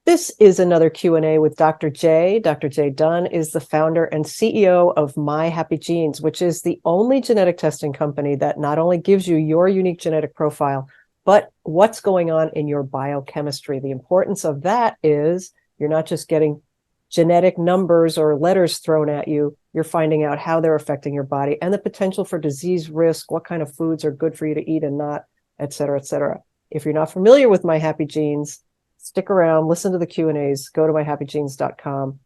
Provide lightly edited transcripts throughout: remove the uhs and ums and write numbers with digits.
This is another Q&A with Dr. J. Dr. J. Dunn is the founder and CEO of My Happy Genes, which is the only genetic testing company that not only gives you your unique genetic profile, but what's going on in your biochemistry. The importance of that is you're not just getting genetic numbers or letters thrown at you, you're finding out how they're affecting your body and the potential for disease risk, what kind of foods are good for you to eat and not, et cetera, et cetera. If you're not familiar with My Happy Genes, stick around, listen to the Q&As, go to myhappygenes.com.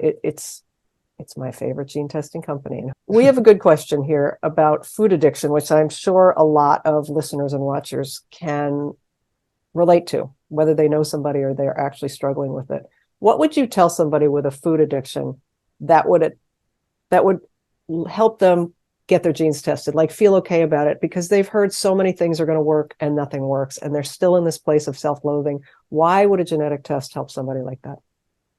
It's my favorite gene testing company. We have a good question here about food addiction, which I'm sure a lot of listeners and watchers can relate to, whether they know somebody or they're actually struggling with it. What would you tell somebody with a food addiction that would help them get their genes tested, like feel okay about it, because they've heard so many things are going to work and nothing works, and they're still in this place of self-loathing? Why would a genetic test help somebody like that?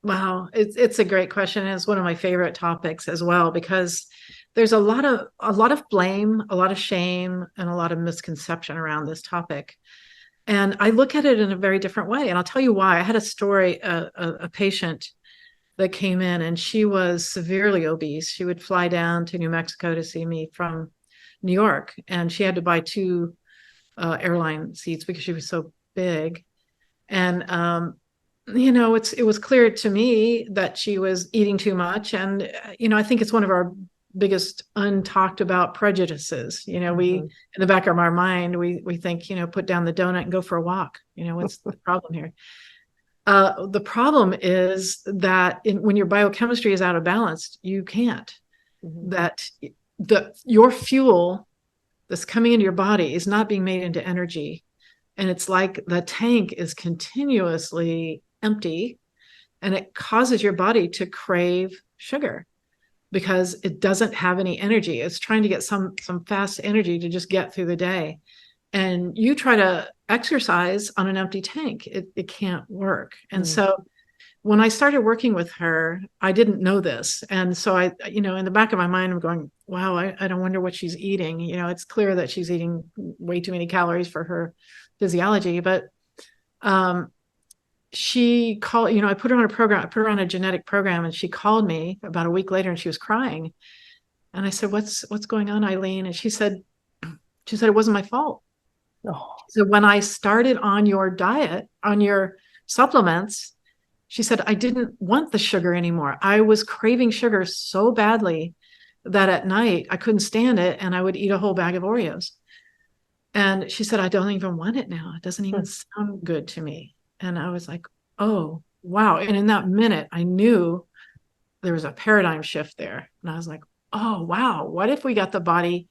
Wow, it's a great question. It's one of my favorite topics as well, because there's a lot of blame, a lot of shame, and a lot of misconception around this topic. And I look at it in a very different way. And I'll tell you why. I had a story, a patient that came in, and she was severely obese. She would fly down to New Mexico to see me from New York, and she had to buy two airline seats because she was so big. And it was clear to me that she was eating too much. And I think it's one of our biggest untalked about prejudices. We, in the back of our mind, we think, put down the donut and go for a walk. What's the problem here? The problem is that when your biochemistry is out of balance, you can't. That your fuel that's coming into your body is not being made into energy. And it's like the tank is continuously empty, and it causes your body to crave sugar because it doesn't have any energy. It's trying to get some fast energy to just get through the day. And you try to exercise on an empty tank, it can't work. And so when I started working with her, I didn't know this. And so I, in the back of my mind, I'm going, wow, I don't wonder what she's eating. It's clear that she's eating way too many calories for her physiology. But she called, I put her on a program, I put her on a genetic program, and she called me about a week later, and she was crying. And I said, what's going on, Eileen? And she said, it wasn't my fault. Oh. So when I started on your diet, on your supplements, she said, I didn't want the sugar anymore. I was craving sugar so badly that at night I couldn't stand it, and I would eat a whole bag of Oreos. And she said, I don't even want it now. It doesn't even sound good to me. And I was like, oh, wow. And in that minute, I knew there was a paradigm shift there. And I was like, oh, wow. What if we got the body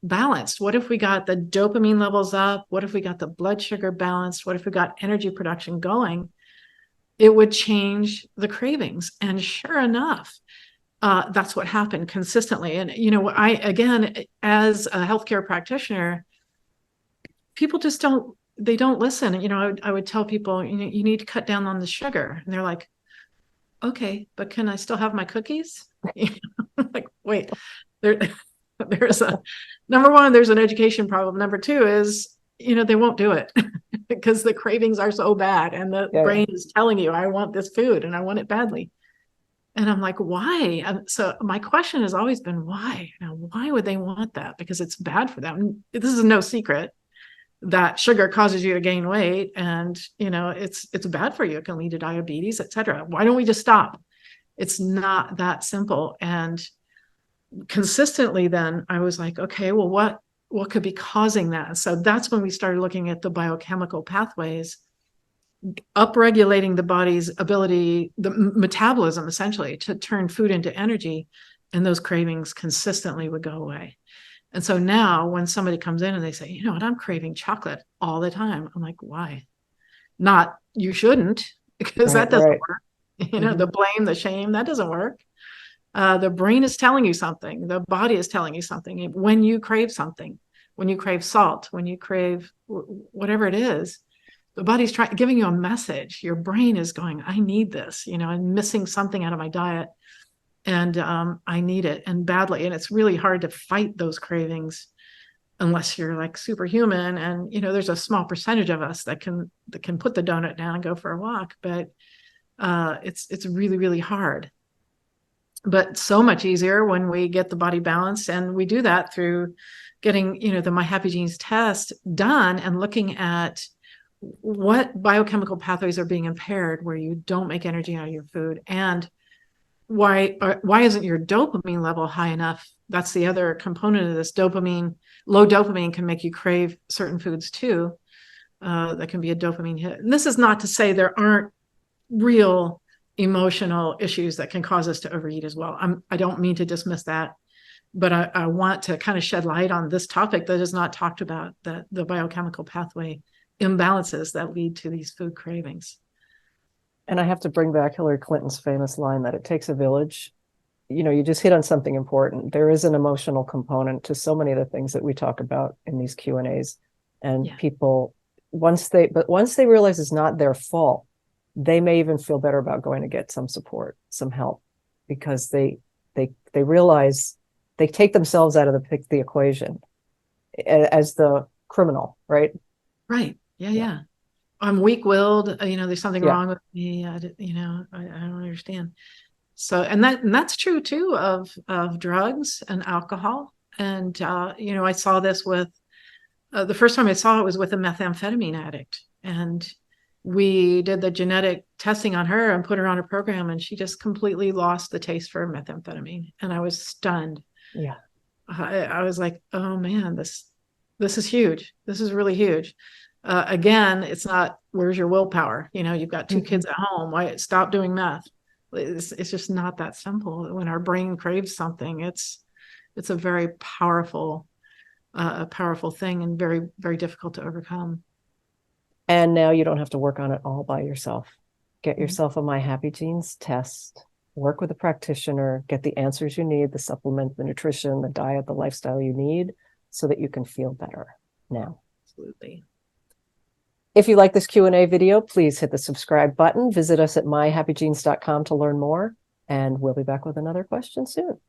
balanced? What if we got the dopamine levels up? What if we got the blood sugar balanced? What if we got energy production going? It would change the cravings. And sure enough, that's what happened consistently. And, I, again, as a healthcare practitioner, people just don't listen. I would tell people, you need to cut down on the sugar. And they're like, okay, but can I still have my cookies? Like, wait, there's number one, there's an education problem. Number two is, they won't do it because the cravings are so bad, and the brain is telling you, I want this food and I want it badly. And I'm like, why? And so my question has always been, why? Why would they want that? Because it's bad for them. This is no secret that sugar causes you to gain weight, and it's bad for you. It can lead to diabetes, etc. Why don't we just stop? It's not that simple. And consistently then I was like, okay, well, what could be causing that? So that's when we started looking at the biochemical pathways, upregulating the body's ability, the metabolism essentially, to turn food into energy, and those cravings consistently would go away. And so now when somebody comes in and they say, I'm craving chocolate all the time, I'm like, why? Not, you shouldn't, because that doesn't work. The blame, the shame, that doesn't work. The brain is telling you something. The body is telling you something. When you crave something, when you crave salt, when you crave whatever it is, the body's giving you a message. Your brain is going, I need this. I'm missing something out of my diet, and I need it, and badly. And it's really hard to fight those cravings unless you're like superhuman. And there's a small percentage of us that can put the donut down and go for a walk. But It's really, really hard, but so much easier when we get the body balanced. And we do that through getting, the My Happy Genes test done and looking at what biochemical pathways are being impaired where you don't make energy out of your food, and why isn't your dopamine level high enough? That's the other component of this. Low dopamine can make you crave certain foods too. That can be a dopamine hit. And this is not to say there aren't real emotional issues that can cause us to overeat as well. I don't mean to dismiss that, but I want to kind of shed light on this topic that is not talked about, that the biochemical pathway imbalances that lead to these food cravings. And I have to bring back Hillary Clinton's famous line that it takes a village. You just hit on something important. There is an emotional component to so many of the things that we talk about in these Q&As. And people, once they realize it's not their fault, they may even feel better about going to get some support, some help, because they realize they take themselves out of the equation as the criminal, right? Right. Yeah. I'm weak-willed. There's something wrong with me. I don't understand. So, and that's true too of drugs and alcohol. And I saw this with the first time I saw it was with a methamphetamine addict, and we did the genetic testing on her and put her on a program, and she just completely lost the taste for methamphetamine. And I was stunned. Yeah. I was like, oh man, this is huge. This is really huge. Again, it's not, where's your willpower? You've got two kids at home. Why stop doing meth? It's just not that simple. When our brain craves something, it's a very powerful thing, and very, very difficult to overcome. And now you don't have to work on it all by yourself. Get yourself a My Happy Genes test, work with a practitioner, get the answers you need, the supplement, the nutrition, the diet, the lifestyle you need, so that you can feel better now. Absolutely. If you like this Q&A video, please hit the subscribe button. Visit us at myhappygenes.com to learn more, and we'll be back with another question soon.